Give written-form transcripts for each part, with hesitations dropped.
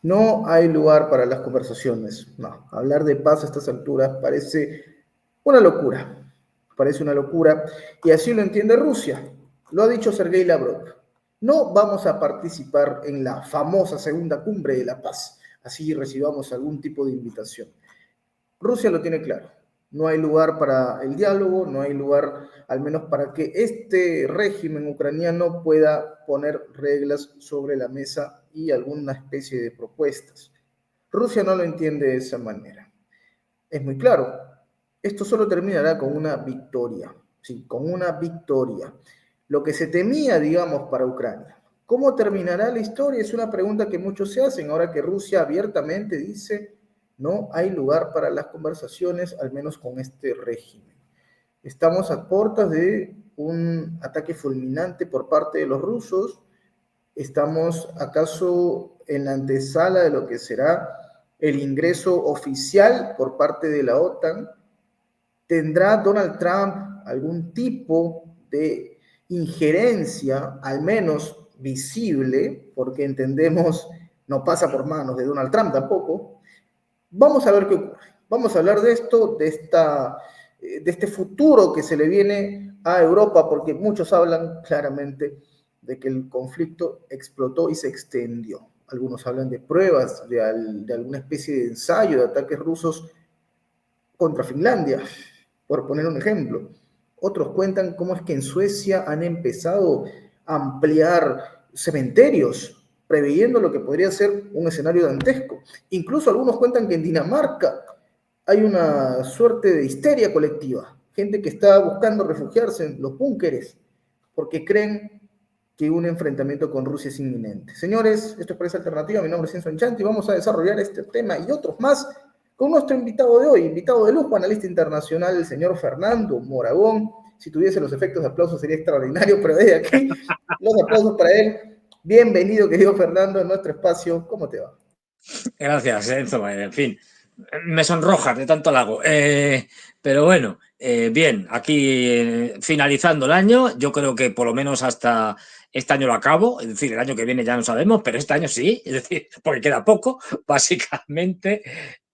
No hay lugar para las conversaciones. No, hablar de paz a estas alturas parece una locura. Parece una locura. Y así lo entiende Rusia. Lo ha dicho Sergei Lavrov. No vamos a participar en la famosa segunda cumbre de la paz. Así recibamos algún tipo de invitación. Rusia lo tiene claro. No hay lugar para el diálogo, no hay lugar al menos para que este régimen ucraniano pueda poner reglas sobre la mesa y alguna especie de propuestas. Rusia no lo entiende de esa manera. Es muy claro, esto solo terminará con una victoria, sí, con una victoria. Lo que se temía, digamos, para Ucrania. ¿Cómo terminará la historia? Es una pregunta que muchos se hacen ahora que Rusia abiertamente dice no hay lugar para las conversaciones, al menos con este régimen. Estamos a puertas de un ataque fulminante por parte de los rusos. ¿Estamos acaso en la antesala de lo que será el ingreso oficial por parte de la OTAN? ¿Tendrá Donald Trump algún tipo de injerencia, al menos visible, porque entendemos no pasa por manos de Donald Trump tampoco? Vamos a ver qué ocurre. Vamos a hablar de esto, de este futuro que se le viene a Europa, porque muchos hablan claramente de que el conflicto explotó y se extendió. Algunos hablan de pruebas, de alguna especie de ensayo de ataques rusos contra Finlandia, por poner un ejemplo. Otros cuentan cómo es que en Suecia han empezado a ampliar cementerios, preveyendo lo que podría ser un escenario dantesco. Incluso algunos cuentan que en Dinamarca hay una suerte de histeria colectiva, gente que está buscando refugiarse en los búnkeres, porque creen que un enfrentamiento con Rusia es inminente. Señores, esto es Prensa Alternativa, mi nombre es Enzo Enchanti y vamos a desarrollar este tema y otros más con nuestro invitado de hoy, invitado de lujo, analista internacional, el señor Fernando Moragón. Si tuviese los efectos de aplauso sería extraordinario, pero desde aquí los aplausos para él. Bienvenido, querido Fernando, en nuestro espacio. ¿Cómo te va? Gracias, Enzo. En fin, me sonrojas de tanto halago. Pero bueno, bien, aquí finalizando el año, yo creo que por lo menos hasta este año lo acabo, es decir, el año que viene ya no sabemos, pero este año sí, es decir, porque queda poco, básicamente,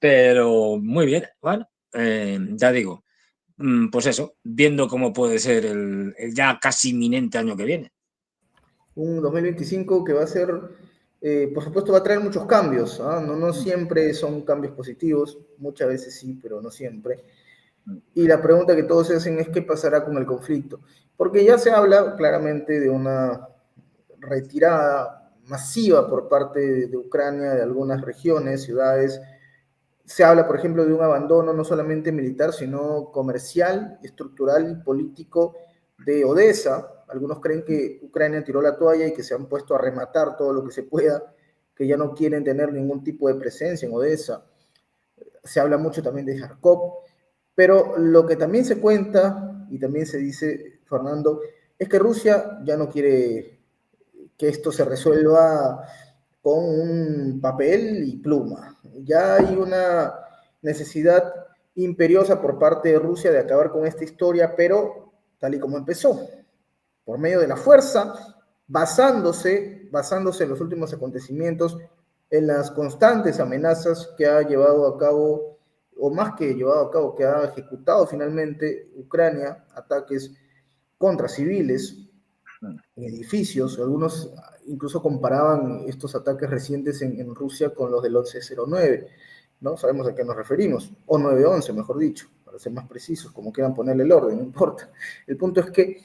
pero muy bien, bueno, ya digo, pues eso, viendo cómo puede ser el ya casi inminente año que viene. Un 2025 que va a ser, por supuesto, va a traer muchos cambios. ¿Ah? No, no siempre son cambios positivos, muchas veces sí, pero no siempre. Y la pregunta que todos se hacen es qué pasará con el conflicto. Porque ya se habla claramente de una retirada masiva por parte de Ucrania de algunas regiones, ciudades. Se habla, por ejemplo, de un abandono no solamente militar, sino comercial, estructural y político de Odessa. Algunos creen que Ucrania tiró la toalla y que se han puesto a rematar todo lo que se pueda, que ya no quieren tener ningún tipo de presencia en Odessa. Se habla mucho también de Kharkov, pero lo que también se cuenta y también se dice, Fernando, es que Rusia ya no quiere que esto se resuelva con un papel y pluma. Ya hay una necesidad imperiosa por parte de Rusia de acabar con esta historia, pero tal y como empezó, por medio de la fuerza, basándose en los últimos acontecimientos, en las constantes amenazas que ha llevado a cabo, o más que llevado a cabo, que ha ejecutado finalmente Ucrania, ataques contra civiles, en edificios. Algunos incluso comparaban estos ataques recientes en Rusia con los del 1109, ¿no? Sabemos a qué nos referimos, o 911, mejor dicho, para ser más precisos, como quieran ponerle el orden, no importa. El punto es que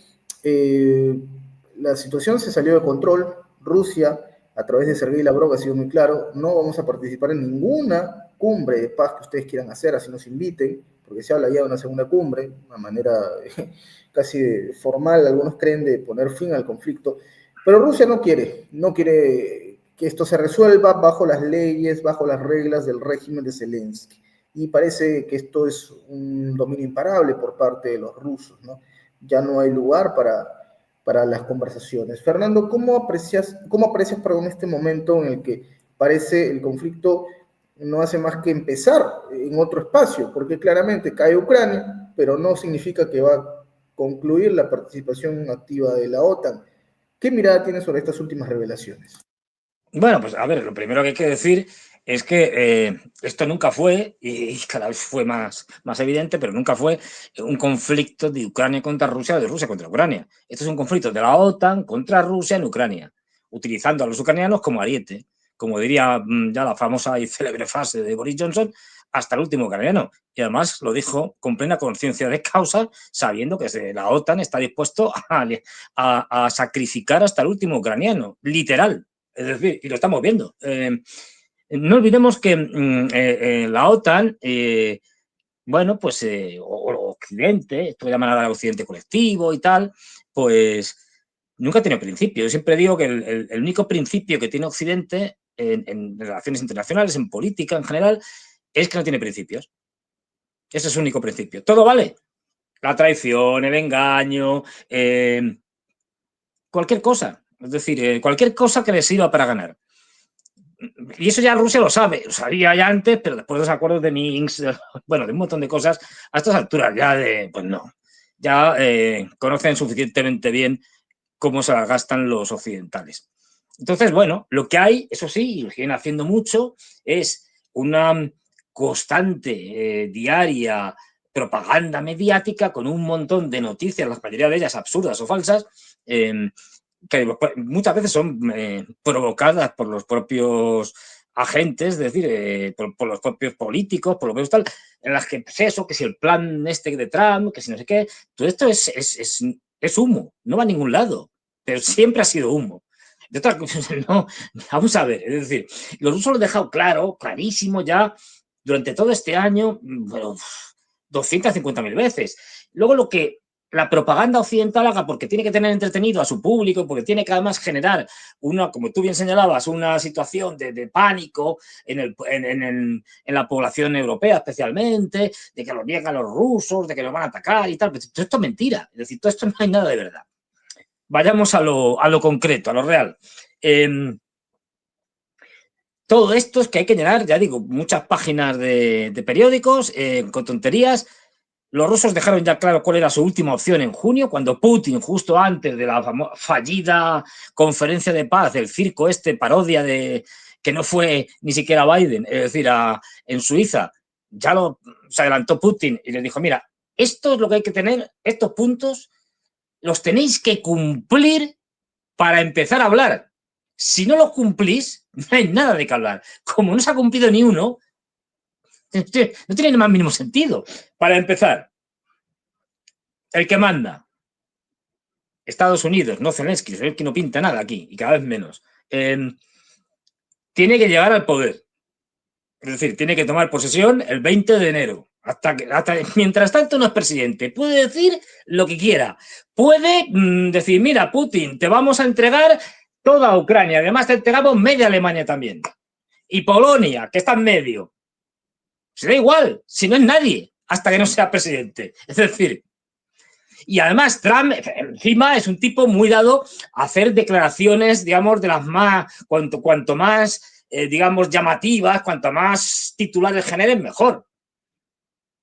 la situación se salió de control. Rusia, a través de Sergei Lavrov, ha sido muy claro, no vamos a participar en ninguna cumbre de paz que ustedes quieran hacer, así nos inviten, porque se habla ya de una segunda cumbre, una manera casi formal, algunos creen, de poner fin al conflicto, pero Rusia no quiere que esto se resuelva bajo las leyes, bajo las reglas del régimen de Zelensky. Y parece que esto es un dominio imparable por parte de los rusos, ¿no? Ya no hay lugar para las conversaciones. Fernando, cómo aprecias perdón, este momento en el que parece el conflicto no hace más que empezar en otro espacio? Porque claramente cae Ucrania, pero no significa que va a concluir la participación activa de la OTAN. ¿Qué mirada tienes sobre estas últimas revelaciones? Bueno, pues a ver, lo primero que hay que decir es que esto nunca fue, y cada vez fue más evidente, pero nunca fue un conflicto de Ucrania contra Rusia o de Rusia contra Ucrania. Esto es un conflicto de la OTAN contra Rusia en Ucrania, utilizando a los ucranianos como ariete, como diría ya la famosa y célebre frase de Boris Johnson, hasta el último ucraniano. Y además lo dijo con plena conciencia de causa, sabiendo que la OTAN está dispuesto a sacrificar hasta el último ucraniano, literal. Es decir, y lo estamos viendo. No olvidemos que la OTAN, bueno, pues, o Occidente, esto llaman ahora Occidente colectivo y tal, pues nunca tiene principio. Yo siempre digo que el único principio que tiene Occidente en relaciones internacionales, en política en general, es que no tiene principios. Ese es su único principio. Todo vale. La traición, el engaño, cualquier cosa. Es decir, cualquier cosa que le sirva para ganar. Y eso ya Rusia lo sabe, lo sabía ya antes, pero después de los acuerdos de Minsk, bueno, de un montón de cosas, a estas alturas ya pues no, ya conocen suficientemente bien cómo se las gastan los occidentales. Entonces, bueno, lo que hay, eso sí, y lo siguen haciendo mucho, es una constante, diaria propaganda mediática con un montón de noticias, la mayoría de ellas absurdas o falsas, que muchas veces son provocadas por los propios agentes, es decir, por los propios políticos, por lo menos tal, en las que, pues eso, que si el plan este de Trump, que si no sé qué, todo esto es humo, no va a ningún lado, pero siempre ha sido humo. De otra cosa, no, vamos a ver, es decir, los rusos lo han dejado claro, clarísimo ya, durante todo este año, bueno, 250.000 veces. Luego lo que la propaganda occidental haga porque tiene que tener entretenido a su público, porque tiene que además generar una, como tú bien señalabas, una situación de pánico en la población europea especialmente, de que los niegan los rusos, de que los van a atacar y tal. Pero todo esto es mentira, es decir, todo esto no hay nada de verdad. Vayamos a lo concreto, a lo real. Todo esto es que hay que llenar, ya digo, muchas páginas de periódicos con tonterías. Los rusos dejaron ya claro cuál era su última opción en junio, cuando Putin, justo antes de la fallida conferencia de paz, el circo este, parodia de que no fue ni siquiera Biden, es decir, en Suiza, ya se adelantó Putin y les dijo, mira, esto es lo que hay que tener, estos puntos los tenéis que cumplir para empezar a hablar. Si no los cumplís, no hay nada de que hablar. Como no se ha cumplido ni uno, no tiene ni más mínimo sentido. Para empezar, el que manda, Estados Unidos, no Zelensky, Zelensky no pinta nada aquí y cada vez menos, tiene que llegar al poder. Es decir, tiene que tomar posesión el 20 de enero. Mientras tanto no es presidente. Puede decir lo que quiera. Puede decir, mira, Putin, te vamos a entregar toda Ucrania. Además, te entregamos media Alemania también. Y Polonia, que está en medio. Se da igual, si no es nadie, hasta que no sea presidente. Es decir, y además Trump encima es un tipo muy dado a hacer declaraciones, digamos, de las más, cuanto más, digamos, llamativas, cuanto más titulares generen, mejor.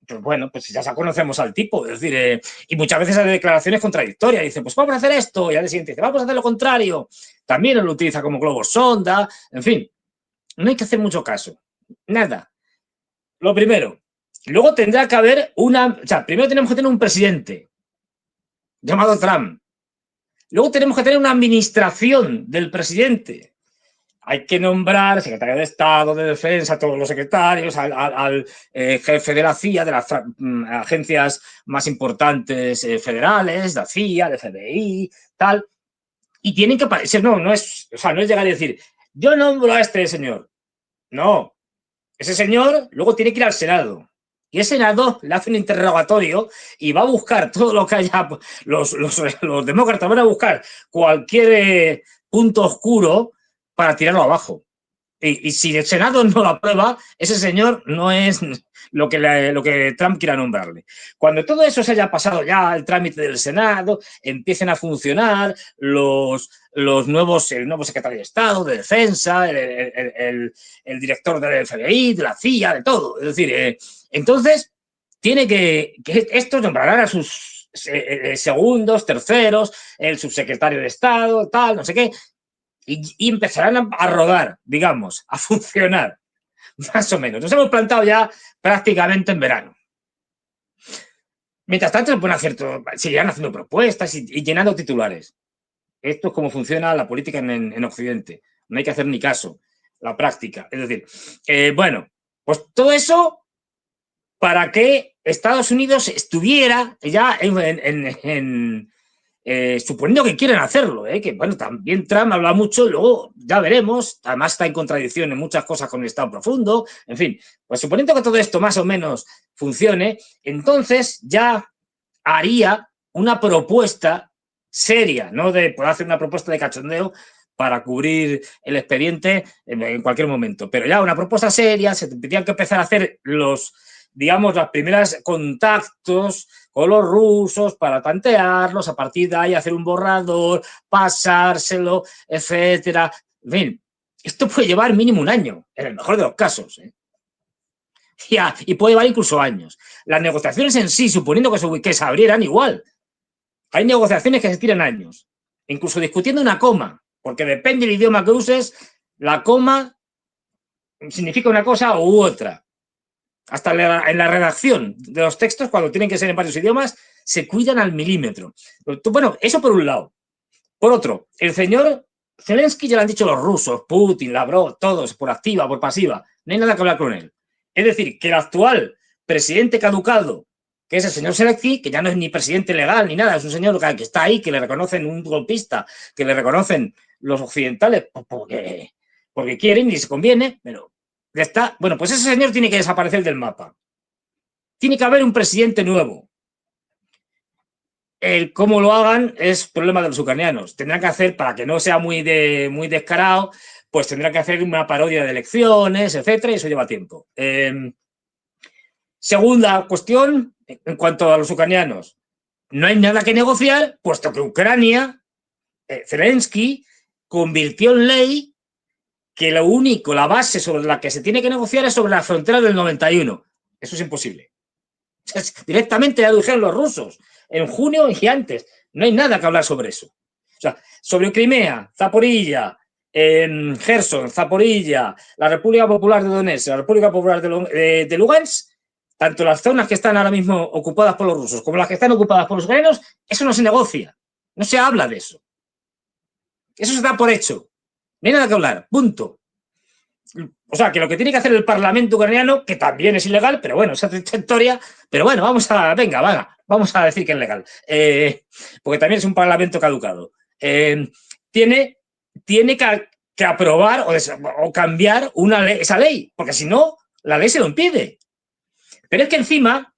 Pues bueno, pues ya conocemos al tipo, es decir, y muchas veces hay declaraciones contradictorias, dice, pues vamos a hacer esto, y al siguiente dice, vamos a hacer lo contrario, también lo utiliza como globo sonda, en fin, no hay que hacer mucho caso, nada. Lo primero, luego tendrá que haber primero tenemos que tener un presidente llamado Trump. Luego tenemos que tener una administración del presidente. Hay que nombrar secretario de Estado, de Defensa, todos los secretarios, al jefe de la CIA, de las agencias más importantes federales, la CIA, el FBI, tal. Y tienen que aparecer, no es llegar y decir, yo nombro a este señor. No, ese señor luego tiene que ir al Senado. Y el Senado le hace un interrogatorio y va a buscar todo lo que haya. Los demócratas van a buscar cualquier punto oscuro para tirarlo abajo. Y si el Senado no lo aprueba, ese señor no es lo que Trump quiera nombrarle. Cuando todo eso se haya pasado ya el trámite del Senado, empiecen a funcionar el nuevo secretario de Estado, de Defensa, el director del FBI, de la CIA, de todo. Es decir, entonces tiene que estos nombrarán a sus segundos, terceros, el subsecretario de Estado, tal, no sé qué. y empezarán a rodar, digamos, a funcionar, más o menos. Nos hemos plantado ya prácticamente en verano. Mientras tanto, seguirán haciendo propuestas y llenando titulares. Esto es como funciona la política en Occidente. No hay que hacer ni caso. La práctica. Es decir, bueno, pues todo eso para que Estados Unidos estuviera ya suponiendo que quieren hacerlo, que bueno, también Trump habla mucho, luego ya veremos, además está en contradicción en muchas cosas con el Estado profundo, en fin, pues suponiendo que todo esto más o menos funcione, entonces ya haría una propuesta seria, no de poder hacer una propuesta de cachondeo para cubrir el expediente en cualquier momento, pero ya una propuesta seria, se tendrían que empezar a hacer digamos, las primeras contactos con los rusos para tantearlos, a partir de ahí hacer un borrador, pasárselo, etcétera. En fin, esto puede llevar mínimo un año, en el mejor de los casos, y puede llevar incluso años. Las negociaciones en sí, suponiendo que se abrieran, igual. Hay negociaciones que se tiran años, incluso discutiendo una coma, porque depende del idioma que uses, la coma significa una cosa u otra. Hasta en la redacción de los textos, cuando tienen que ser en varios idiomas, se cuidan al milímetro. Bueno, eso por un lado. Por otro, el señor Zelensky ya lo han dicho los rusos, Putin, Lavrov, todos, por activa, por pasiva. No hay nada que hablar con él. Es decir, que el actual presidente caducado, que es el señor Zelensky, que ya no es ni presidente legal ni nada, es un señor que está ahí, que le reconocen un golpista, que le reconocen los occidentales porque quieren y les conviene, pero ya está. Bueno, pues ese señor tiene que desaparecer del mapa. Tiene que haber un presidente nuevo. El cómo lo hagan es problema de los ucranianos. Tendrán que hacer, para que no sea muy descarado, pues tendrán que hacer una parodia de elecciones, etcétera, y eso lleva tiempo. Segunda cuestión, en cuanto a los ucranianos. No hay nada que negociar, puesto que Ucrania, Zelensky, convirtió en ley que la base sobre la que se tiene que negociar es sobre la frontera del 91. Eso es imposible. Directamente ya lo dijeron los rusos, en junio y antes. No hay nada que hablar sobre eso. O sea, sobre Crimea, Zaporilla, Gerson, Zaporilla, la República Popular de Donetsk, la República Popular de Lugansk, tanto las zonas que están ahora mismo ocupadas por los rusos como las que están ocupadas por los ucranianos, eso no se negocia. No se habla de eso. Eso se da por hecho. No hay nada que hablar. Punto. O sea, que lo que tiene que hacer el Parlamento ucraniano, que también es ilegal, pero bueno, esa historia, pero bueno, vamos a decir que es legal, porque también es un Parlamento caducado. Tiene que aprobar o cambiar esa ley, porque si no, la ley se lo impide. Pero es que encima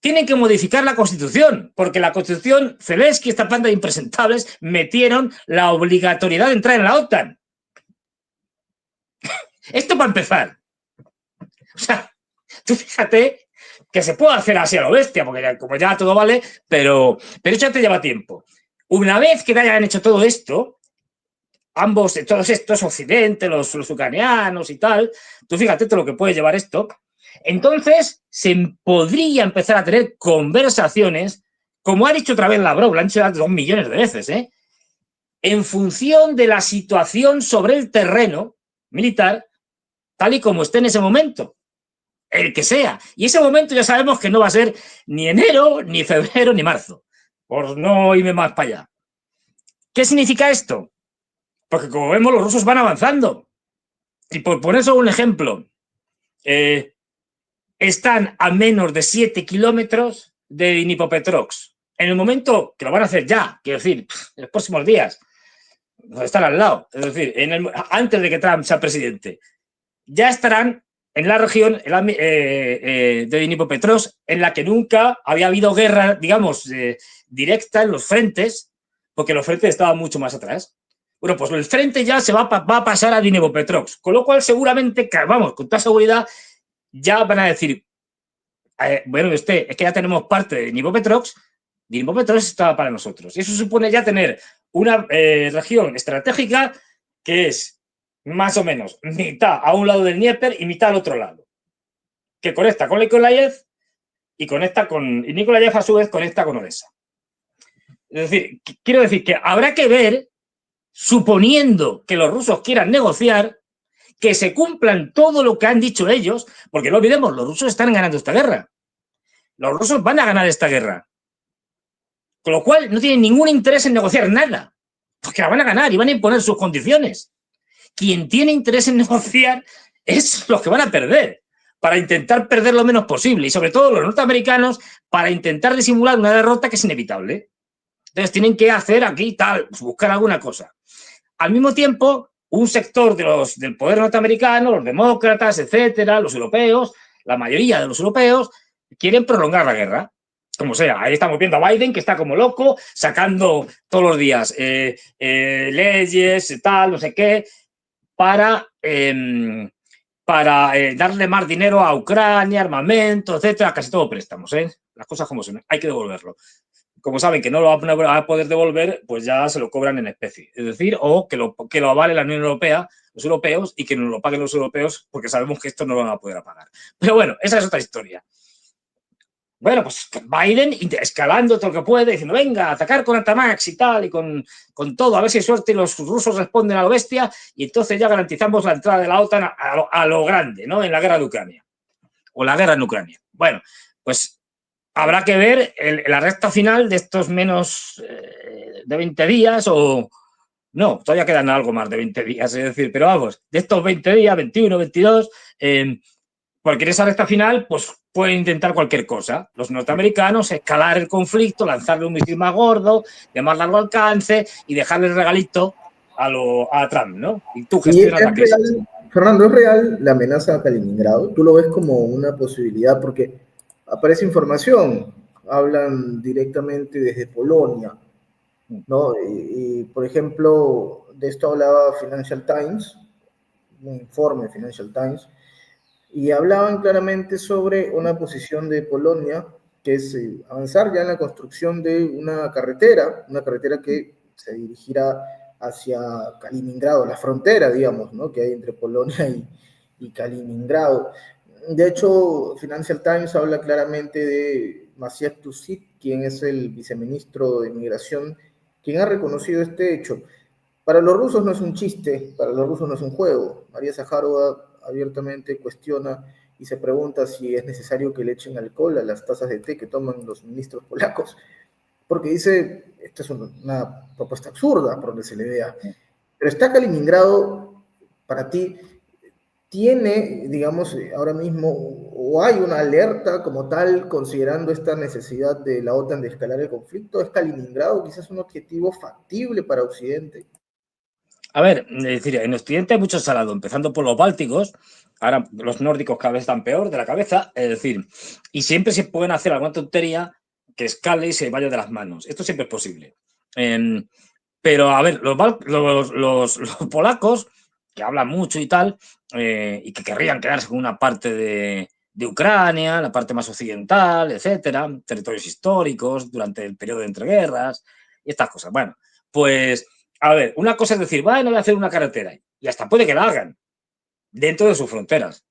tienen que modificar la Constitución, porque la Constitución, Zelensky, esta banda de impresentables, metieron la obligatoriedad de entrar en la OTAN. Esto para empezar. O sea, tú fíjate que se puede hacer así a lo bestia, porque como ya todo vale, pero eso te lleva tiempo. Una vez que hayan hecho todo esto, todos estos occidentes, los ucranianos y tal, tú fíjate todo lo que puede llevar esto, entonces se podría empezar a tener conversaciones, como ha dicho otra vez Lavrov, lo han dicho 2 millones de veces, en función de la situación sobre el terreno militar, tal y como esté en ese momento, el que sea. Y ese momento ya sabemos que no va a ser ni enero, ni febrero, ni marzo, por no irme más para allá. ¿Qué significa esto? Porque como vemos, los rusos van avanzando. Y por poner solo un ejemplo, están a menos de 7 kilómetros de Dnipropetrovsk. En el momento que lo van a hacer ya, quiero decir, en los próximos días, están al lado, es decir, antes de que Trump sea presidente, ya estarán en la región de Dnipropetrovsk, en la que nunca había habido guerra, digamos, directa en los frentes, porque los frentes estaban mucho más atrás. Bueno, pues el frente ya se va a pasar a Dnipropetrovsk, con lo cual seguramente, vamos, con toda seguridad, ya van a decir, bueno, es que ya tenemos parte de Dnipropetrovsk está para nosotros. Y eso supone ya tener una región estratégica que es más o menos mitad a un lado del Dnieper y mitad al otro lado, que conecta con Nikolaev y Nikolaev a su vez conecta con Odessa. Es decir, quiero decir que habrá que ver suponiendo que los rusos quieran negociar, que se cumplan todo lo que han dicho ellos, porque no olvidemos, los rusos están ganando esta guerra. Los rusos van a ganar esta guerra. Con lo cual no tienen ningún interés en negociar nada, porque la van a ganar y van a imponer sus condiciones. Quien tiene interés en negociar es los que van a perder, para intentar perder lo menos posible, y sobre todo los norteamericanos, para intentar disimular una derrota que es inevitable. Entonces tienen que hacer aquí tal, buscar alguna cosa. Al mismo tiempo, un sector del poder norteamericano, los demócratas, etcétera, los europeos, la mayoría de los europeos, quieren prolongar la guerra. Como sea, ahí estamos viendo a Biden que está como loco, sacando todos los días leyes, tal, no sé qué, para darle más dinero a Ucrania, armamento, etcétera, casi todo préstamos, las cosas como son, hay que devolverlo. Como saben que no lo va a poder devolver, pues ya se lo cobran en especie. Es decir, o que lo avale la Unión Europea, los europeos, y que no lo paguen los europeos, porque sabemos que esto no lo van a poder pagar. Pero bueno, esa es otra historia. Bueno, pues Biden escalando todo lo que puede, diciendo, venga, atacar con Atamax y tal, y con todo, a ver si hay suerte y los rusos responden a lo bestia, y entonces ya garantizamos la entrada de la OTAN a lo grande, ¿no? En la guerra de Ucrania. O la guerra en Ucrania. Bueno, pues habrá que ver la recta final de estos menos de 20 días o... No, todavía quedan algo más de 20 días, es decir, pero vamos, de estos 20 días, 21, 22, porque en esa recta final, pues pueden intentar cualquier cosa. Los norteamericanos, escalar el conflicto, lanzarle un misil más gordo, de más largo alcance y dejarle el regalito a Trump, ¿no? Y tú gestionas la crisis. Real, Fernando, ¿es real la amenaza a Kaliningrado? ¿Tú lo ves como una posibilidad? Porque aparece información, hablan directamente desde Polonia, ¿no? Por ejemplo, de esto hablaba Financial Times, un informe de Financial Times, y hablaban claramente sobre una posición de Polonia, que es avanzar ya en la construcción de una carretera que se dirigirá hacia Kaliningrado, la frontera, digamos, ¿no? Que hay entre Polonia y Kaliningrado. De hecho, Financial Times habla claramente de Maciej Tuzik, quien es el viceministro de Migración, quien ha reconocido este hecho. Para los rusos no es un chiste, para los rusos no es un juego. María Zaharova abiertamente cuestiona y se pregunta si es necesario que le echen alcohol a las tazas de té que toman los ministros polacos, porque dice, esta es una propuesta absurda, por donde se le vea. Pero está Kaliningrado, para ti, tiene, digamos, ahora mismo, o hay una alerta como tal, considerando esta necesidad de la OTAN de escalar el conflicto. ¿Es Kaliningrado quizás un objetivo factible para Occidente? A ver, es decir, en Occidente hay mucho salado, empezando por los bálticos, ahora los nórdicos cada vez están peor de la cabeza, es decir, y siempre se pueden hacer alguna tontería que escale y se vaya de las manos. Esto siempre es posible. Pero, a ver, los polacos, que hablan mucho y tal, y que querrían quedarse con una parte de Ucrania, la parte más occidental, etcétera, territorios históricos durante el periodo de entreguerras y estas cosas. Bueno, pues, a ver, una cosa es decir, bueno, voy a hacer una carretera, y hasta puede que la hagan dentro de sus fronteras.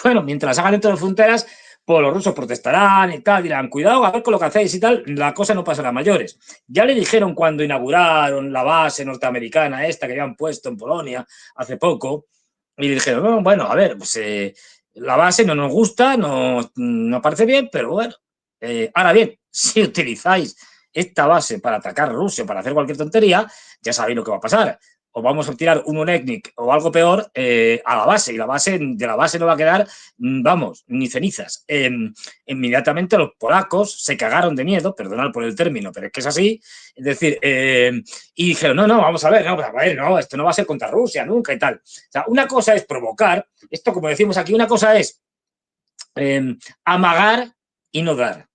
Bueno, mientras hagan dentro de fronteras, pues los rusos protestarán y tal, dirán, cuidado, a ver con lo que hacéis y tal, la cosa no pasará a mayores. Ya le dijeron cuando inauguraron la base norteamericana esta que habían puesto en Polonia hace poco, y le dijeron, no, bueno, a ver, pues la base no nos gusta, no parece bien, pero bueno. Ahora bien, si utilizáis esta base para atacar a Rusia, para hacer cualquier tontería, ya sabéis lo que va a pasar. O vamos a tirar un UNECNIC o algo peor a la base, y de la base no va a quedar, vamos, ni cenizas. Inmediatamente los polacos se cagaron de miedo, perdonad por el término, pero es que es así, es decir, y dijeron, no, vamos a ver, no, esto no va a ser contra Rusia nunca y tal. O sea, una cosa es provocar, esto como decimos aquí, una cosa es amagar y no dar.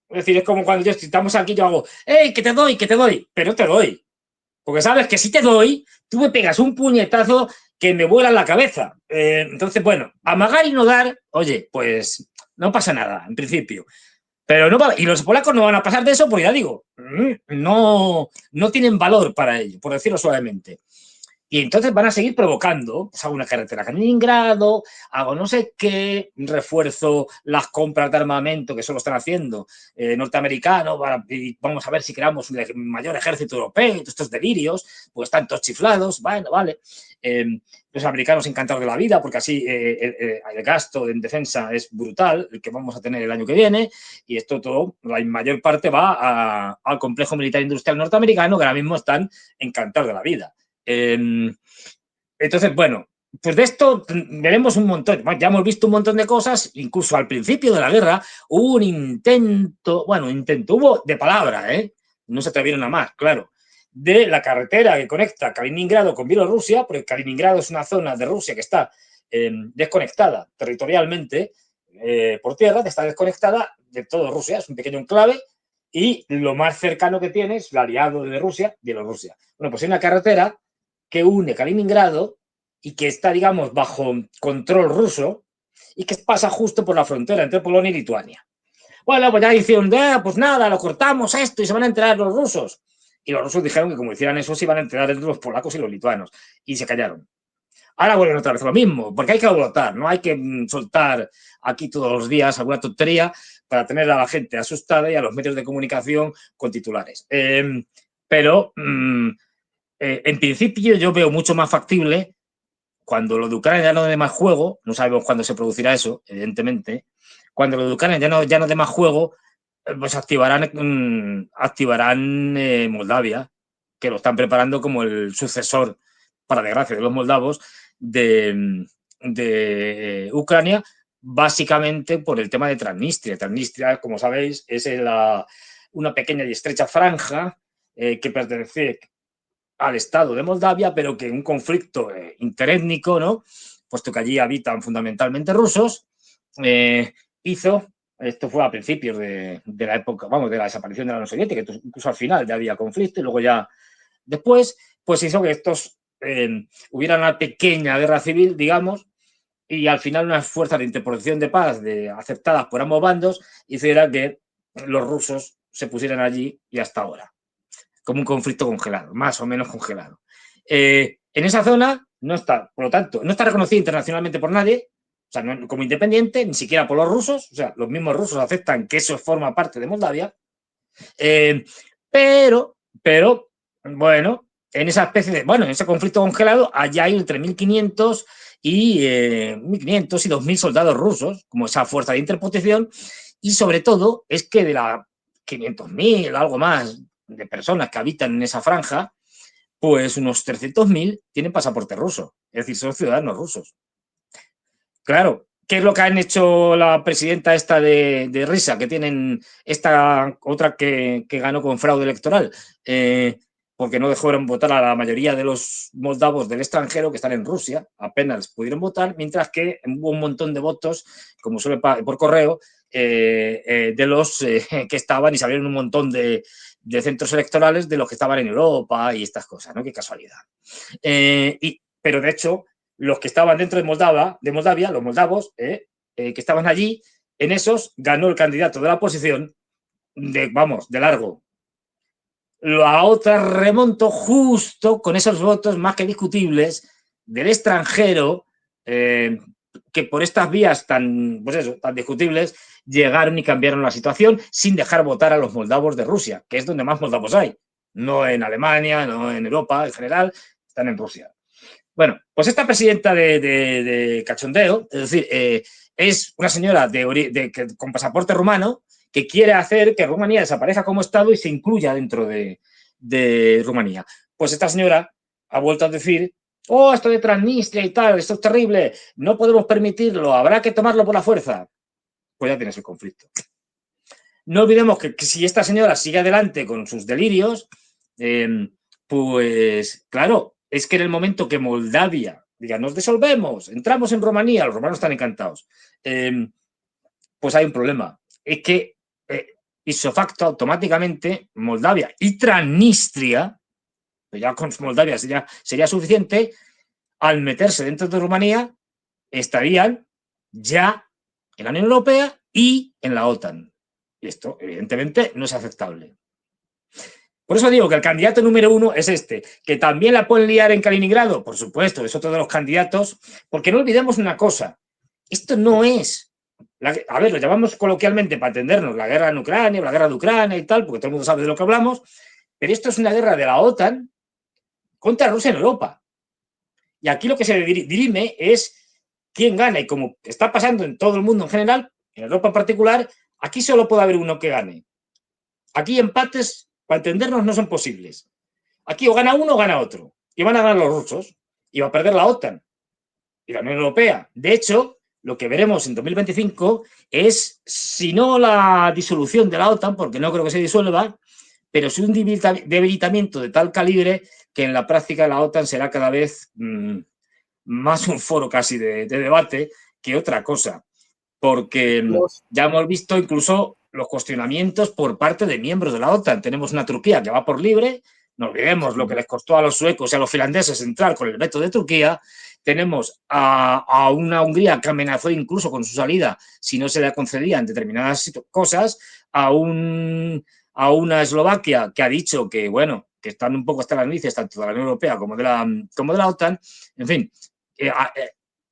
Es decir, es como cuando estamos aquí, yo hago, ¡hey, que te doy, pero no te doy! Porque sabes que si te doy, tú me pegas un puñetazo que me vuela en la cabeza. Entonces, bueno, amagar y no dar, oye, pues no pasa nada, en principio. Pero no va, y los polacos no van a pasar de eso, porque ya digo, no tienen valor para ello, por decirlo suavemente. Y entonces van a seguir provocando, pues hago una carretera a Kaliningrado, hago no sé qué, refuerzo las compras de armamento que solo están haciendo norteamericanos, y vamos a ver si creamos un mayor ejército europeo, y todos estos delirios, pues están todos chiflados, bueno, vale. Los americanos encantados de la vida, porque así el gasto en defensa es brutal, el que vamos a tener el año que viene, y esto todo, la mayor parte va al complejo militar industrial norteamericano, que ahora mismo están encantados de la vida. Entonces, bueno, pues de esto veremos un montón. Ya hemos visto un montón de cosas, incluso al principio de la guerra hubo un intento, hubo de palabra, no se atrevieron a más, claro, de la carretera que conecta Kaliningrado con Bielorrusia, porque Kaliningrado es una zona de Rusia que está desconectada territorialmente por tierra, está desconectada de toda Rusia, es un pequeño enclave, y lo más cercano que tiene es el aliado de Rusia, Bielorrusia. Bueno, pues hay una carretera que une Kaliningrado y que está, digamos, bajo control ruso y que pasa justo por la frontera entre Polonia y Lituania. Bueno, pues ya dijeron, pues nada, lo cortamos esto y se van a enterar los rusos. Y los rusos dijeron que como hicieran eso se iban a enterar entre los polacos y los lituanos. Y se callaron. Ahora vuelven otra vez lo mismo, porque hay que votar, no hay que soltar aquí todos los días alguna tontería para tener a la gente asustada y a los medios de comunicación con titulares. Pero en principio yo veo mucho más factible cuando lo de Ucrania ya no dé más juego, no sabemos cuándo se producirá eso, evidentemente, cuando lo de Ucrania ya no dé más juego, pues activarán Moldavia, que lo están preparando como el sucesor, para desgracia de los moldavos, de Ucrania, básicamente por el tema de Transnistria. Transnistria, como sabéis, es una pequeña y estrecha franja que pertenece al Estado de Moldavia, pero que en un conflicto interétnico, ¿no? Puesto que allí habitan fundamentalmente rusos, hizo, esto fue a principios de la época, vamos, de la desaparición de la Unión Soviética, incluso al final ya había conflicto y luego ya después, pues hizo que estos hubiera una pequeña guerra civil, digamos, y al final unas fuerzas de interposición de paz aceptadas por ambos bandos hiciera que los rusos se pusieran allí y hasta ahora como un conflicto congelado, más o menos congelado. En esa zona no está, por lo tanto, no está reconocida internacionalmente por nadie, o sea, no, como independiente, ni siquiera por los rusos, o sea, los mismos rusos aceptan que eso forma parte de Moldavia, pero, bueno, en esa especie de, bueno, en ese conflicto congelado, allá hay entre 1.500 y 1.500 y 2.000 soldados rusos, como esa fuerza de interposición, y sobre todo es que de la 500.000, algo más, de personas que habitan en esa franja, pues unos 300.000 tienen pasaporte ruso, es decir, son ciudadanos rusos. Claro, ¿qué es lo que han hecho la presidenta esta de Risa, que tienen esta otra que ganó con fraude electoral? Porque no dejaron votar a la mayoría de los moldavos del extranjero que están en Rusia, apenas pudieron votar, mientras que hubo un montón de votos, como suele por correo, de los que estaban y salieron un montón de centros electorales de los que estaban en Europa y estas cosas, ¿no? Qué casualidad. Pero de hecho, los que estaban dentro de Moldavia, los moldavos, que estaban allí, en esos ganó el candidato de la oposición de largo. La otra remontó justo con esos votos más que discutibles del extranjero, que por estas vías tan discutibles llegaron y cambiaron la situación sin dejar votar a los moldavos de Rusia, que es donde más moldavos hay. No en Alemania, no en Europa en general, están en Rusia. Bueno, pues esta presidenta de cachondeo, es decir, es una señora con pasaporte rumano que quiere hacer que Rumanía desaparezca como Estado y se incluya dentro de Rumanía. Pues esta señora ha vuelto a decir, oh, esto de Transnistria y tal, esto es terrible, no podemos permitirlo, habrá que tomarlo por la fuerza. Pues ya tienes el conflicto. No olvidemos que si esta señora sigue adelante con sus delirios, pues claro, es que en el momento que Moldavia diga, nos disolvemos, entramos en Rumanía, los romanos están encantados, pues hay un problema. Es que ipso facto, automáticamente, Moldavia y Transnistria, pues ya con Moldavia sería suficiente, al meterse dentro de Rumanía, estarían ya en la Unión Europea y en la OTAN. Y esto, evidentemente, no es aceptable. Por eso digo que el candidato número uno es este. ¿Que también la pueden liar en Kaliningrado? Por supuesto, es otro de los candidatos. Porque no olvidemos una cosa. Esto no es... a ver, lo llamamos coloquialmente para entendernos, la guerra en Ucrania, la guerra de Ucrania y tal, porque todo el mundo sabe de lo que hablamos. Pero esto es una guerra de la OTAN contra Rusia en Europa. Y aquí lo que se dirime es quién gana. Y como está pasando en todo el mundo en general, en Europa en particular, aquí solo puede haber uno que gane. Aquí empates, para entendernos, no son posibles. Aquí o gana uno o gana otro. Y van a ganar los rusos. Y va a perder la OTAN y la Unión Europea. De hecho, lo que veremos en 2025 es, si no la disolución de la OTAN, porque no creo que se disuelva, pero sí un debilitamiento de tal calibre que en la práctica la OTAN será cada vez más un foro casi de debate que otra cosa. Porque ya hemos visto incluso los cuestionamientos por parte de miembros de la OTAN. Tenemos una Turquía que va por libre, no olvidemos lo que les costó a los suecos y a los finlandeses entrar con el veto de Turquía. Tenemos a una Hungría que amenazó incluso con su salida si no se le concedían determinadas cosas, a una Eslovaquia que ha dicho que, bueno, que están un poco hasta las narices tanto de la Unión Europea como de la OTAN. En fin,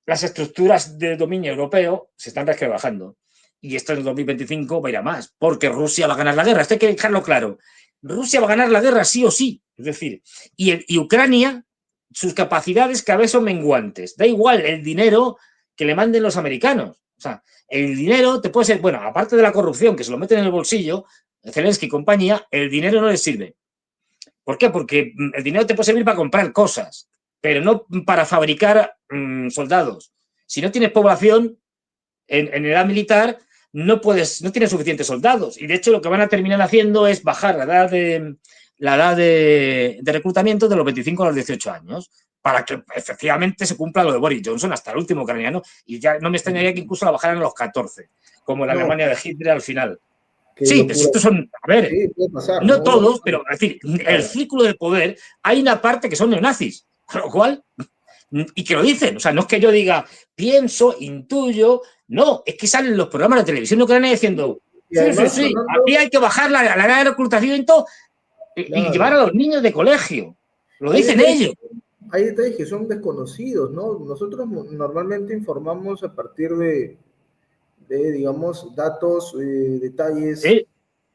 las estructuras de dominio europeo se están resquebrajando. Y esto en el 2025 va a ir a más, porque Rusia va a ganar la guerra. Esto hay que dejarlo claro. Rusia va a ganar la guerra sí o sí. Es decir, y Ucrania, sus capacidades cada vez son menguantes. Da igual el dinero que le manden los americanos. O sea, el dinero te puede ser, bueno, aparte de la corrupción que se lo meten en el bolsillo, Zelensky y compañía, el dinero no les sirve. ¿Por qué? Porque el dinero te puede servir para comprar cosas, pero no para fabricar soldados. Si no tienes población en edad militar, no tienes suficientes soldados. Y de hecho lo que van a terminar haciendo es bajar la edad de reclutamiento de los 25 a los 18 años, para que efectivamente se cumpla lo de Boris Johnson hasta el último ucraniano, y ya no me extrañaría que incluso la bajaran a los 14, como la Alemania de Hitler al final. Sí, pero estos son, a ver, sí, puede pasar, no todos, pero es decir, el círculo de poder, hay una parte que son neonazis, con lo cual, y que lo dicen, o sea, no es que yo diga, pienso, intuyo, no, es que salen los programas de televisión de Ucrania diciendo, y además, sí, Fernando, aquí hay que bajar la edad de reclutamiento y llevar a los niños de colegio, lo dicen ellos. Hay detalles que son desconocidos, ¿no? Nosotros normalmente informamos a partir de digamos, datos, detalles, Sí.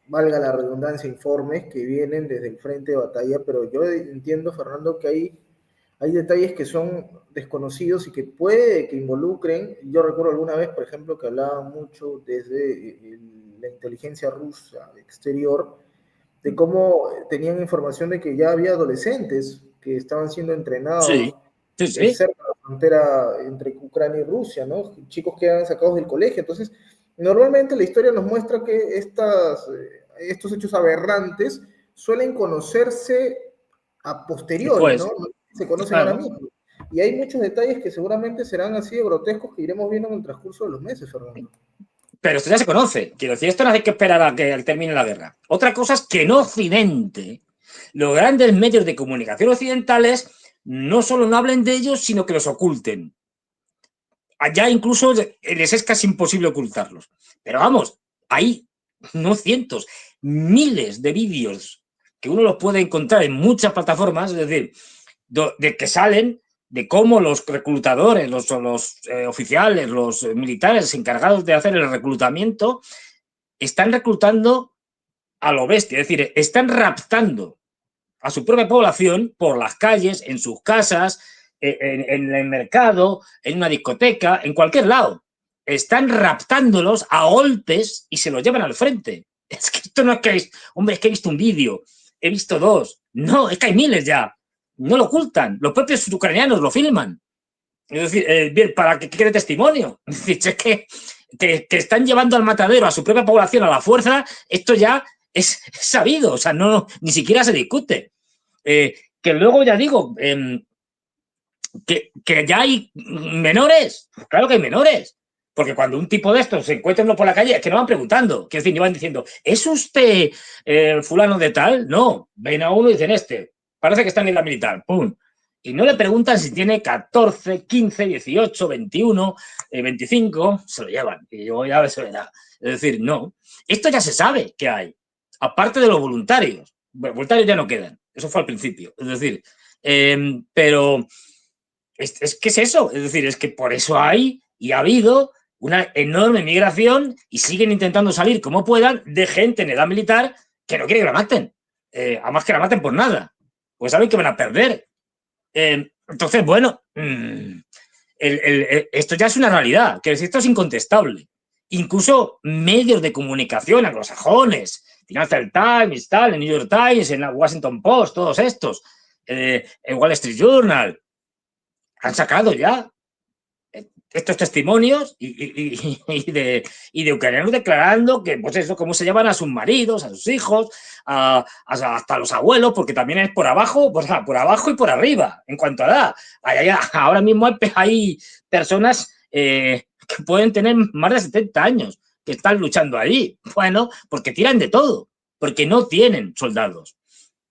valga la redundancia, informes que vienen desde el frente de batalla, pero yo entiendo, Fernando, que hay detalles que son desconocidos y que puede que involucren. Yo recuerdo alguna vez, por ejemplo, que hablaban mucho desde la inteligencia rusa exterior, de cómo tenían información de que ya había adolescentes que estaban siendo entrenados cerca de la frontera entre Ucrania y Rusia, ¿no? Chicos que eran sacados del colegio. Entonces, normalmente la historia nos muestra que estos hechos aberrantes suelen conocerse a posteriori, ¿no? Se conocen ahora mismo. Y hay muchos detalles que seguramente serán así de grotescos que iremos viendo en el transcurso de los meses, Fernando. Pero esto ya se conoce. Quiero decir, esto no hay que esperar a que termine la guerra. Otra cosa es que en Occidente, los grandes medios de comunicación occidentales no solo no hablen de ellos, sino que los oculten. Allá incluso les es casi imposible ocultarlos. Pero vamos, hay no cientos, miles de vídeos que uno los puede encontrar en muchas plataformas, es decir, de que salen de cómo los reclutadores, los oficiales, los militares encargados de hacer el reclutamiento están reclutando a lo bestia, es decir, están raptando a su propia población por las calles, en sus casas, en el mercado, en una discoteca, en cualquier lado. Están raptándolos a golpes y se los llevan al frente. Es que esto no es que, hombre, es que he visto un vídeo, he visto dos. No, es que hay miles ya. No lo ocultan. Los propios ucranianos lo filman. Es decir, bien, para que quede testimonio. Es decir, es que están llevando al matadero a su propia población a la fuerza, esto ya es sabido, o sea, no, ni siquiera se discute. Que luego ya digo, que ya hay menores, claro que hay menores, porque cuando un tipo de estos se encuentra uno por la calle, es que no van preguntando, que ni van diciendo, ¿es usted fulano de tal? No, ven a uno y dicen parece que está en la militar, pum. Y no le preguntan si tiene 14, 15, 18, 21, 25, se lo llevan. Y yo ya se verá. Es decir, no. Esto ya se sabe que hay, aparte de los voluntarios. voluntarios ya no quedan, eso fue al principio, es decir, pero es que es eso, es decir, es que por eso hay y ha habido una enorme migración y siguen intentando salir como puedan de gente en edad militar que no quiere que la maten, además que la maten por nada, pues saben que van a perder. Entonces, bueno, esto ya es una realidad, que esto es incontestable. Incluso medios de comunicación anglosajones, Financial Times, tal, el New York Times, en la Washington Post, todos estos, el Wall Street Journal, han sacado ya estos testimonios y de ucranianos declarando que, pues eso, cómo se llevan a sus maridos, a sus hijos, hasta a los abuelos, porque también es por abajo, por abajo y por arriba, en cuanto a edad. Ahora mismo hay personas que pueden tener más de 70 años que están luchando allí. Bueno, porque tiran de todo, porque no tienen soldados.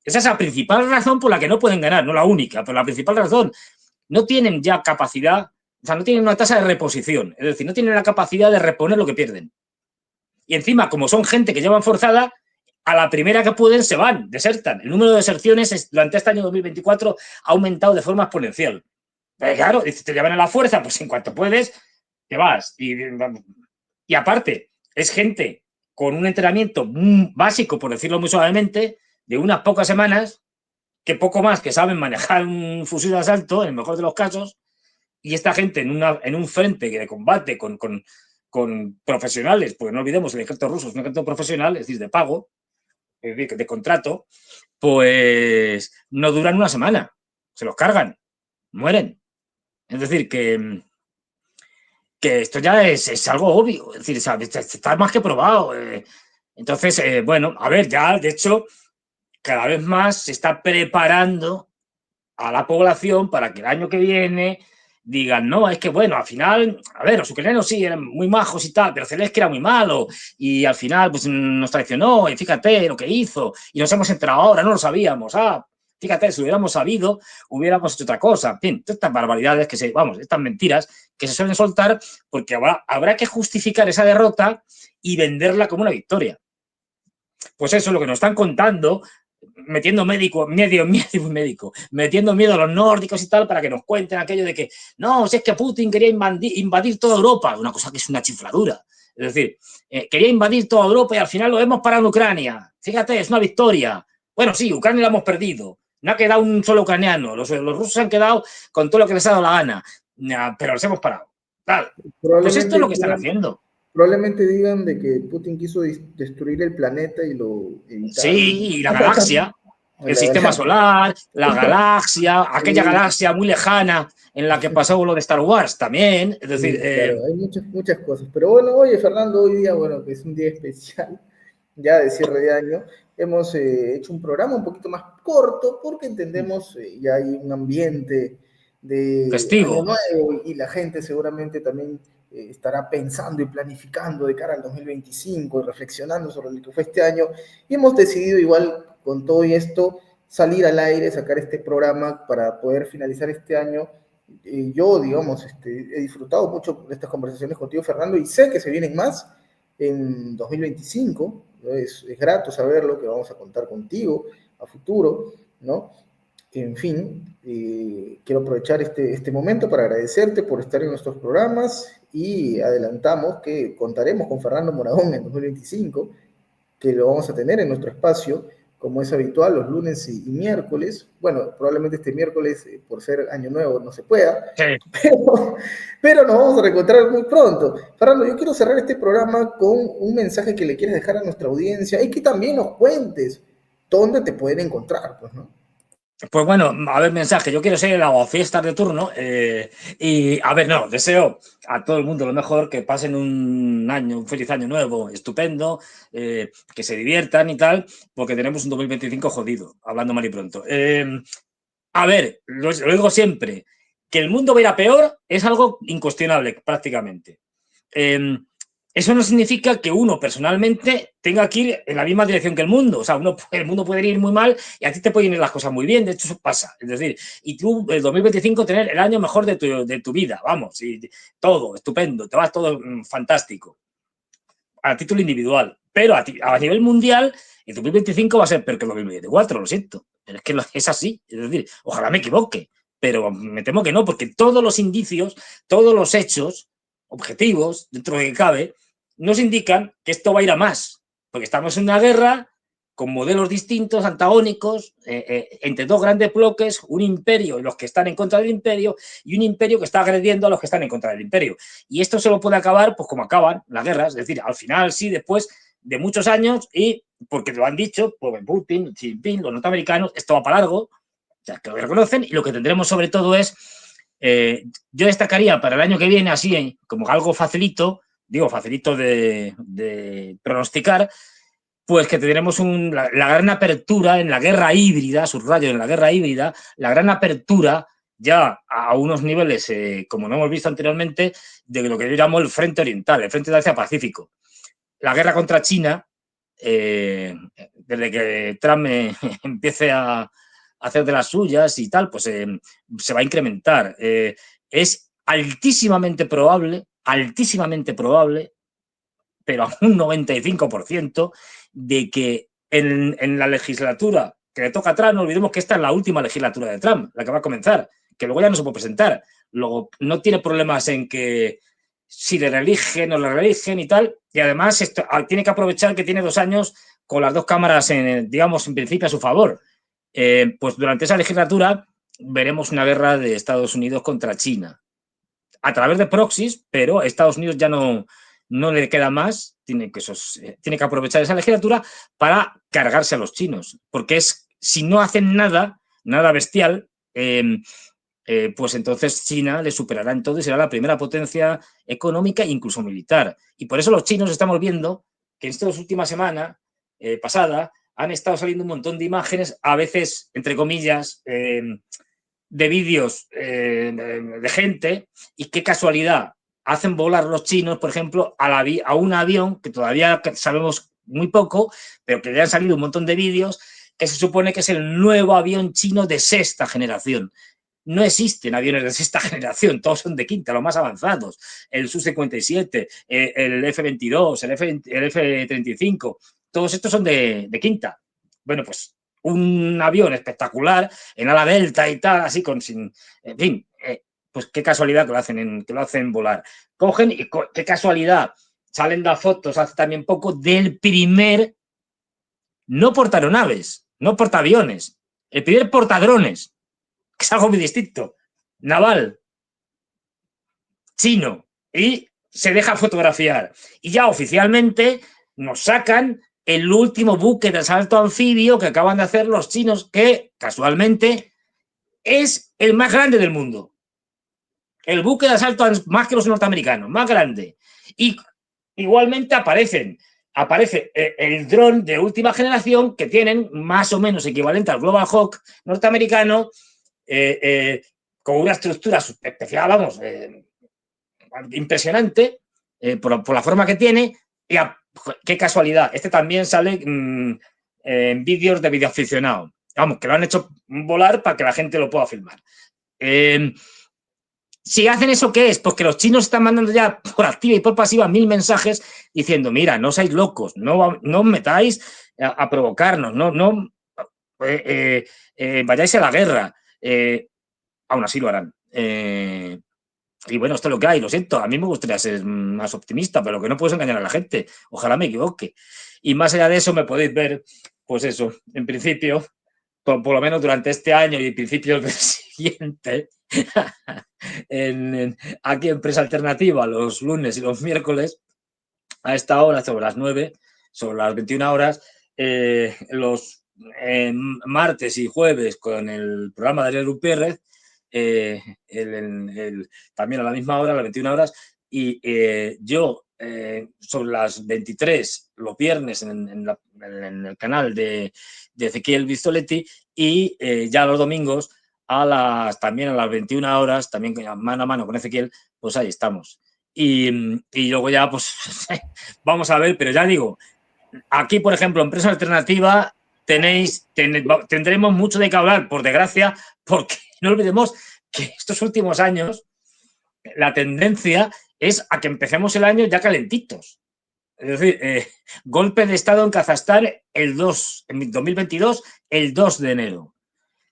Esa es la principal razón por la que no pueden ganar, no la única, pero la principal razón. No tienen ya capacidad, o sea, no tienen una tasa de reposición, es decir, no tienen la capacidad de reponer lo que pierden. Y encima, como son gente que llevan forzada, a la primera que pueden se van, desertan. El número de deserciones durante este año 2024 ha aumentado de forma exponencial. Pero claro, te llevan a la fuerza, pues en cuanto puedes, te vas. Y aparte, es gente con un entrenamiento básico, por decirlo muy suavemente, de unas pocas semanas, que poco más que saben manejar un fusil de asalto, en el mejor de los casos, y esta gente en un frente de combate con profesionales, porque no olvidemos, el ejército ruso es un ejército profesional, es decir, de pago, es decir, de contrato, pues no duran una semana, se los cargan, mueren. Es decir, que esto ya es algo obvio, es decir, está más que probado. Entonces, bueno, a ver, ya de hecho, cada vez más se está preparando a la población para que el año que viene digan, no, es que bueno, al final, a ver, los ucranianos sí eran muy majos y tal, pero Zelensky era muy malo y al final pues nos traicionó y fíjate lo que hizo y nos hemos enterado ahora, no lo sabíamos, fíjate, si lo hubiéramos sabido, hubiéramos hecho otra cosa. En fin, todas estas barbaridades estas mentiras que se suelen soltar porque habrá que justificar esa derrota y venderla como una victoria. Pues eso es lo que nos están contando, metiendo metiendo miedo a los nórdicos y tal para que nos cuenten aquello de que no, si es que Putin quería invadir toda Europa, una cosa que es una chifladura. Es decir, quería invadir toda Europa y al final lo hemos parado en Ucrania. Fíjate, es una victoria. Bueno, sí, Ucrania la hemos perdido. No ha quedado un solo ucraniano. Los rusos han quedado con todo lo que les ha dado la gana. Pero los hemos parado. Claro. Pues esto es lo que están haciendo. Probablemente digan de que Putin quiso destruir el planeta y lo evitaron. Sí, y la galaxia, el sistema solar, la galaxia, aquella galaxia muy lejana en la que pasó lo de Star Wars también. Es decir, claro, hay muchas cosas. Pero bueno, oye, Fernando, hoy día, bueno, que es un día especial, ya de cierre de año, hemos hecho un programa un poquito más corto porque entendemos ya hay un ambiente de festivo. Año Nuevo y la gente seguramente también estará pensando y planificando de cara al 2025 y reflexionando sobre lo que fue este año. Y hemos decidido igual con todo esto salir al aire, sacar este programa para poder finalizar este año. Yo, digamos, he disfrutado mucho de estas conversaciones contigo, Fernando, y sé que se vienen más en 2025. ¿No? Es grato saberlo, que vamos a contar contigo a futuro, ¿no? En fin, quiero aprovechar este momento para agradecerte por estar en nuestros programas y adelantamos que contaremos con Fernando Monagón en 2025, que lo vamos a tener en nuestro espacio, como es habitual, los lunes y miércoles. Bueno, probablemente este miércoles, por ser Año Nuevo, no se pueda, sí. pero nos vamos a reencontrar muy pronto. Fernando, yo quiero cerrar este programa con un mensaje que le quieres dejar a nuestra audiencia y que también nos cuentes dónde te pueden encontrar, pues, ¿no? Pues bueno, a ver, mensaje. Yo quiero ser el aguafiestas de turno y, a ver, no, deseo a todo el mundo lo mejor, que pasen un feliz año nuevo, estupendo, que se diviertan y tal, porque tenemos un 2025 jodido, hablando mal y pronto. A ver, lo digo siempre, que el mundo va a ir a peor es algo incuestionable prácticamente. Eso no significa que uno personalmente tenga que ir en la misma dirección que el mundo. O sea, el mundo puede ir muy mal y a ti te pueden ir las cosas muy bien. De hecho, eso pasa. Es decir, y tú, el 2025, tener el año mejor de tu vida. Vamos, y todo, estupendo, te va todo fantástico. a título individual, pero a nivel mundial, el 2025 va a ser peor que el 2024, lo siento. Pero es que es así. Es decir, ojalá me equivoque, pero me temo que no, porque todos los indicios, todos los hechos objetivos, dentro de que cabe, nos indican que esto va a ir a más, porque estamos en una guerra con modelos distintos, antagónicos, entre dos grandes bloques, un imperio y los que están en contra del imperio, y un imperio que está agrediendo a los que están en contra del imperio. Y esto solo puede acabar, pues como acaban las guerras, es decir, al final sí, después de muchos años, y porque lo han dicho, pues Putin, Xi Jinping, los norteamericanos, esto va para largo, ya que lo reconocen, y lo que tendremos sobre todo es, yo destacaría para el año que viene, así como algo facilito, digo facilito de pronosticar, pues que tendremos la gran apertura en la guerra híbrida, subrayo en la guerra híbrida, la gran apertura ya a unos niveles, como no hemos visto anteriormente, de lo que yo llamo el frente oriental, el frente de Asia-Pacífico. La guerra contra China, desde que Trump empiece a hacer de las suyas y tal, pues se va a incrementar. Es altísimamente probable, pero a un 95%, de que en la legislatura que le toca a Trump, no olvidemos que esta es la última legislatura de Trump, la que va a comenzar, que luego ya no se puede presentar. Luego no tiene problemas en que si le reeligen o le reeligen y tal, y además tiene que aprovechar que tiene 2 años con las dos cámaras, digamos, en principio a su favor. Pues durante esa legislatura veremos una guerra de Estados Unidos contra China, a través de proxies, pero a Estados Unidos ya no le queda más, tiene que aprovechar esa legislatura para cargarse a los chinos, porque si no hacen nada bestial, pues entonces China le superará en todo y será la primera potencia económica e incluso militar. Y por eso los chinos estamos viendo que en esta última semana pasada han estado saliendo un montón de imágenes, a veces, entre comillas, de vídeos de gente, y qué casualidad, hacen volar los chinos, por ejemplo, a un avión que todavía sabemos muy poco, pero que ya han salido un montón de vídeos, que se supone que es el nuevo avión chino de 6ª generación. No existen aviones de 6ª generación, todos son de 5ª, los más avanzados. El Su-57, el F-22, el F-35, todos estos son de 5ª. Bueno, pues un avión espectacular, en ala delta y tal, así en fin, pues qué casualidad que lo hacen volar. Cogen y qué casualidad, salen las fotos hace también poco del primer, no portaeronaves, no portaaviones, el primer portadrones, que es algo muy distinto, naval, chino, y se deja fotografiar. Y ya oficialmente nos sacan el último buque de asalto anfibio que acaban de hacer los chinos, que casualmente es el más grande del mundo. El buque de asalto más que los norteamericanos, más grande. Y igualmente aparece el dron de última generación que tienen más o menos equivalente al Global Hawk norteamericano, con una estructura especial, vamos, impresionante, por la forma que tiene, y qué casualidad, este también sale en vídeos de videoaficionado, vamos, que lo han hecho volar para que la gente lo pueda filmar. Si hacen eso, ¿qué es? Porque los chinos están mandando ya por activa y por pasiva 1000 mensajes diciendo, mira, no seáis locos, no os metáis a provocarnos, no vayáis a la guerra. Aún así lo harán. Y bueno, esto es lo que hay, lo siento, a mí me gustaría ser más optimista, pero lo que no puedo es engañar a la gente, ojalá me equivoque. Y más allá de eso me podéis ver, pues eso, en principio, por lo menos durante este año y principios del siguiente, aquí en Prensa Alternativa, los lunes y los miércoles, a esta hora, sobre las 9, sobre las 21 horas, los martes y jueves con el programa de Ariel Gutiérrez, también a la misma hora, a las 21 horas, y yo sobre las 23 los viernes en el canal de Ezequiel Bistoletti, y ya los domingos también a las 21 horas, también mano a mano con Ezequiel, pues ahí estamos. Y luego ya, pues, vamos a ver, pero ya digo, aquí, por ejemplo, en Prensa Alternativa tendremos mucho de qué hablar, por desgracia, porque no olvidemos que estos últimos años la tendencia es a que empecemos el año ya calentitos. Es decir, golpe de Estado en Kazajstán en 2022, el 2 de enero.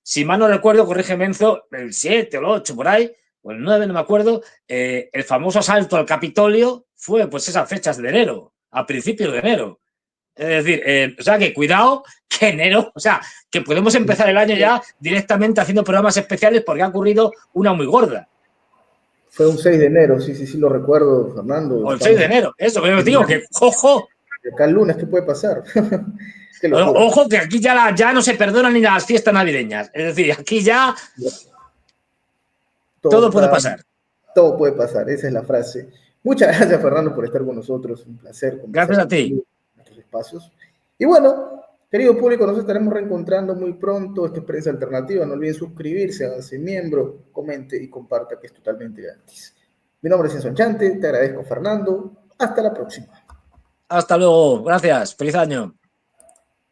Si mal no recuerdo, corrígeme Enzo, el 7 o el 8 por ahí, o el 9, no me acuerdo, el famoso asalto al Capitolio fue pues esas fechas de enero, a principios de enero. Es decir, o sea que cuidado, que enero, o sea, que podemos empezar el año ya directamente haciendo programas especiales porque ha ocurrido una muy gorda. Fue un 6 de enero, sí, sí, sí, lo recuerdo, Fernando. O el 6 de enero, eso, pero os digo que, ojo, de acá el lunes, ¿qué puede pasar? Qué locura. ojo, que aquí ya no se perdonan ni las fiestas navideñas. Es decir, aquí ya todo puede pasar. Todo puede pasar, esa es la frase. Muchas gracias, Fernando, por estar con nosotros. Un placer conversar Gracias a ti. contigo en estos espacios. Y bueno, querido público, nos estaremos reencontrando muy pronto. Esta experiencia alternativa. No olviden suscribirse, háganse miembro, comente y comparta, que es totalmente gratis. Mi nombre es Enzo Enchante, te agradezco, Fernando. Hasta la próxima. Hasta luego, gracias, feliz año.